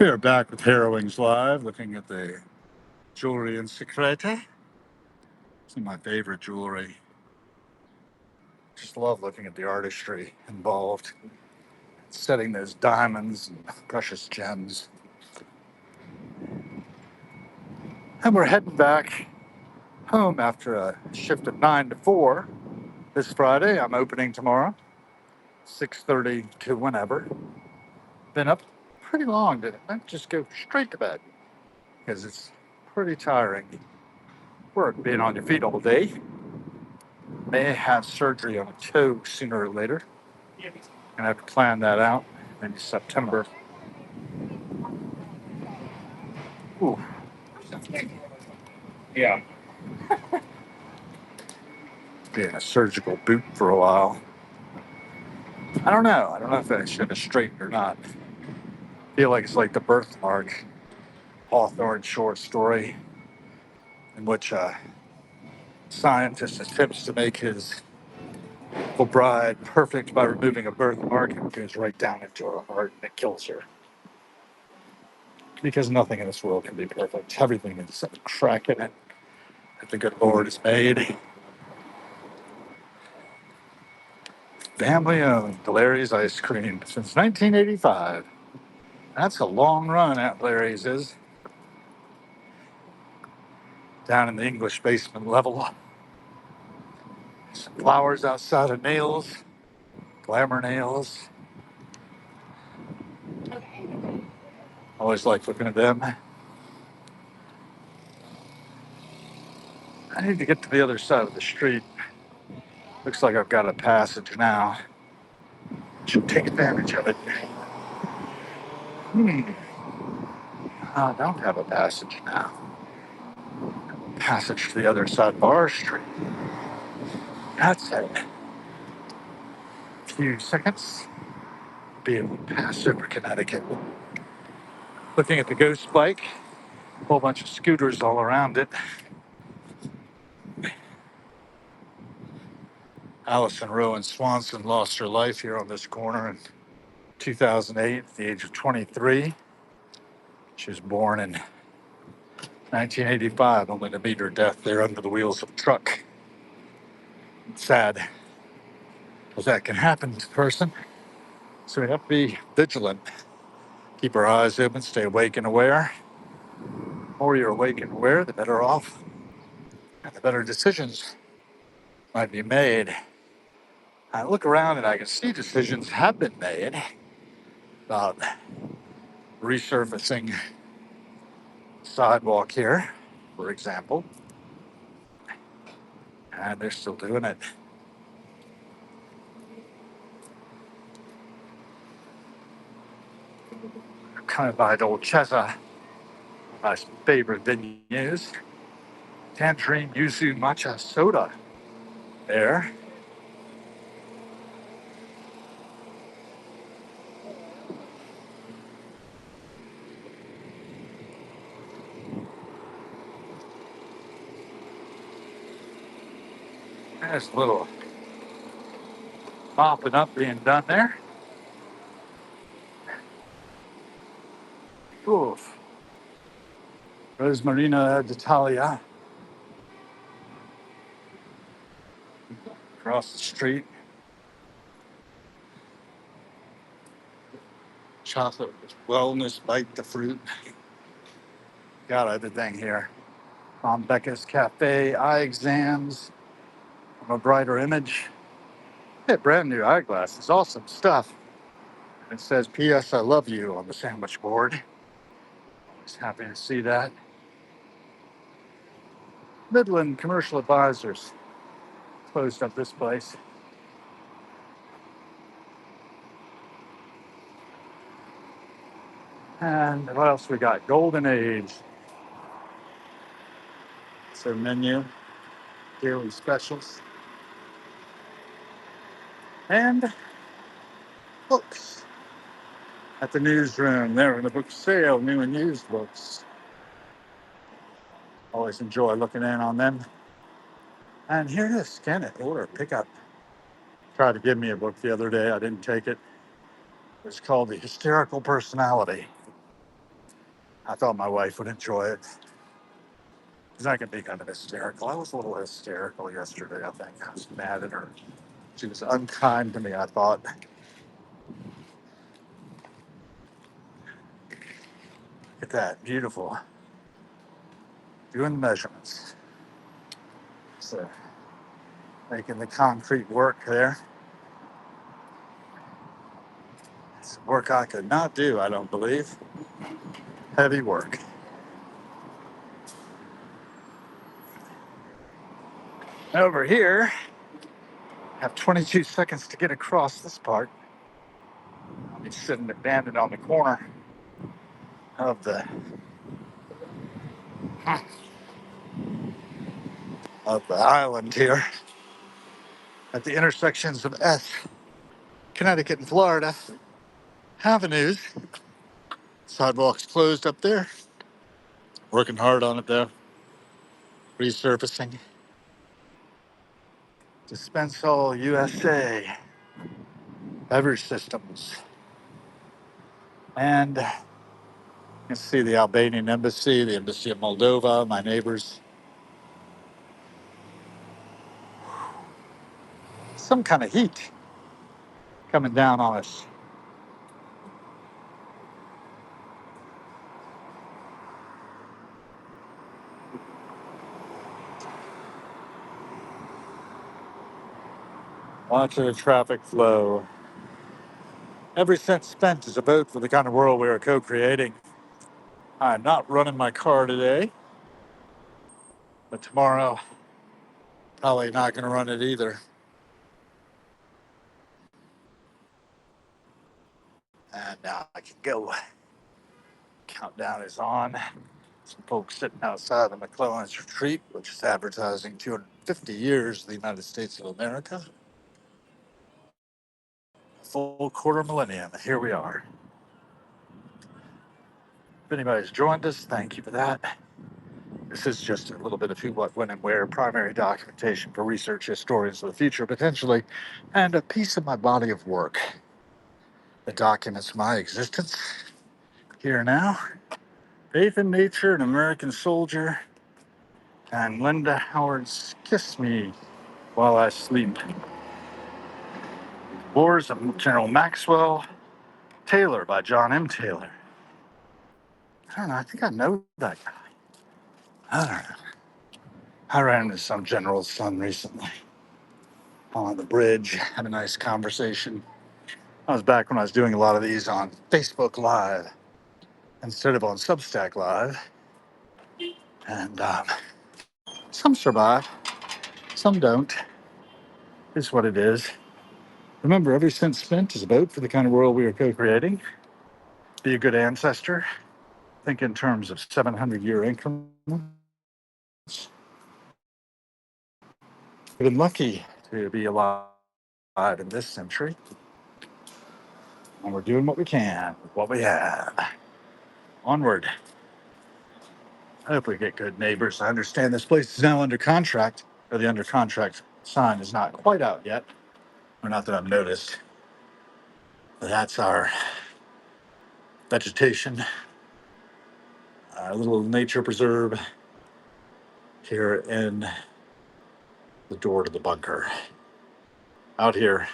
We are back with Harrowings Live, looking at the jewelry in Secrete. Some of my favorite jewelry. Just love looking at the artistry involved, setting those diamonds and precious gems. And we're heading back home after a shift of 9 to 4 this Friday. I'm opening tomorrow, 6:30 to whenever. Been up pretty long, didn't I? Just go straight to bed because it's pretty tiring. Work being on your feet all day. May have surgery on a toe sooner or later. And I have to plan that out. Maybe September. Ooh, yeah. Be in a surgical boot for a while. I don't know. I don't know if I should have straightened or not. I feel like it's like the birthmark Hawthorne short story in which a scientist attempts to make his bride perfect by removing a birthmark and it goes right down into her heart and it kills her. Because nothing in this world can be perfect. Everything is a crack in it that the good Lord has made. Family owned Larry's Ice Cream since 1985. That's a long run at Larry's is. Down in the English basement level. Some flowers outside of nails, glamour nails. Always like looking at them. I need to get to the other side of the street. Looks like I've got a passage now. Should take advantage of it. I don't have a passage now. Passage to the other side of our street. That's it. A few seconds. Be able to pass over Connecticut. Looking at the ghost bike. A whole bunch of scooters all around it. Allison Rowan Swanson lost her life here on this corner in 2008 at the age of 23. She was born in 1985, only to meet her death there under the wheels of a truck. It's sad, because that can happen to a person. So we have to be vigilant, keep our eyes open, stay awake and aware. The more you're awake and aware, the better off, and the better decisions might be made. I look around and I can see decisions have been made about resurfacing sidewalk here, for example, and they're still doing it. Coming by the old Chesa, my favorite venues. Tangerine Yuzu Matcha Soda there. There's a little mopping up being done there. Oof. Rosemarina d'Italia across the street. Chocolate wellness bite the fruit. Got everything here. From Becca's Cafe, eye exams, from a brighter image. Yeah, brand new eyeglasses, awesome stuff. It says P.S. I love you on the sandwich board. Just happy to see that. Midland Commercial Advisors closed up this place. And what else we got? Golden Age. It's their menu, daily specials, and books at the newsroom. There in the book sale, new and used books. Always enjoy looking in on them. And here it is, scan it, order, pick up. Tried to give me a book the other day. I didn't take it. It's called The Hysterical Personality. I thought my wife would enjoy it because I can be kind of hysterical. I was a little hysterical yesterday, I think. I was mad at her. She was unkind to me, I thought. Look at that. Beautiful. Doing the measurements. So making the concrete work there. It's work I could not do, I don't believe. Heavy work. Over here, I have 22 seconds to get across this part. I'll be sitting abandoned on the corner of the island here at the intersections of S, Connecticut and Florida avenues. Sidewalks closed up there. Working hard on it though. Resurfacing. Dispensol USA beverage systems. And you can see the Albanian embassy, the embassy of Moldova, my neighbors. Some kind of heat coming down on us. Watching the traffic flow. Every cent spent is a vote for the kind of world we are co-creating. I'm not running my car today, but tomorrow, probably not going to run it either. And now I can go. Countdown is on. Some folks sitting outside the McClellan's Retreat, which is advertising 250 years of the United States of America. A full quarter millennium. Here we are. If anybody's joined us, thank you for that. This is just a little bit of who, what, when, and where, primary documentation for research historians of the future, potentially, and a piece of my body of work that documents my existence here now. Faith in Nature, An American Soldier, and Linda Howard's Kiss Me While I Sleep. Wars of General Maxwell Taylor by John M. Taylor. I don't know, I think I know that guy. I don't know. I ran into some general's son recently on the bridge, had a nice conversation. I was back when I was doing a lot of these on Facebook Live instead of on Substack Live. And some survive, some don't. It's what it is. Remember, every cent spent is a vote for the kind of world we are co-creating. Be a good ancestor. Think in terms of 700-year increments. We've been lucky to be alive in this century. And we're doing what we can with what we have. Onward. I hope we get good neighbors. I understand this place is now under contract, or the under contract sign is not quite out yet. Or not that I've noticed. But that's our vegetation, our little nature preserve here in the door to the bunker. Out here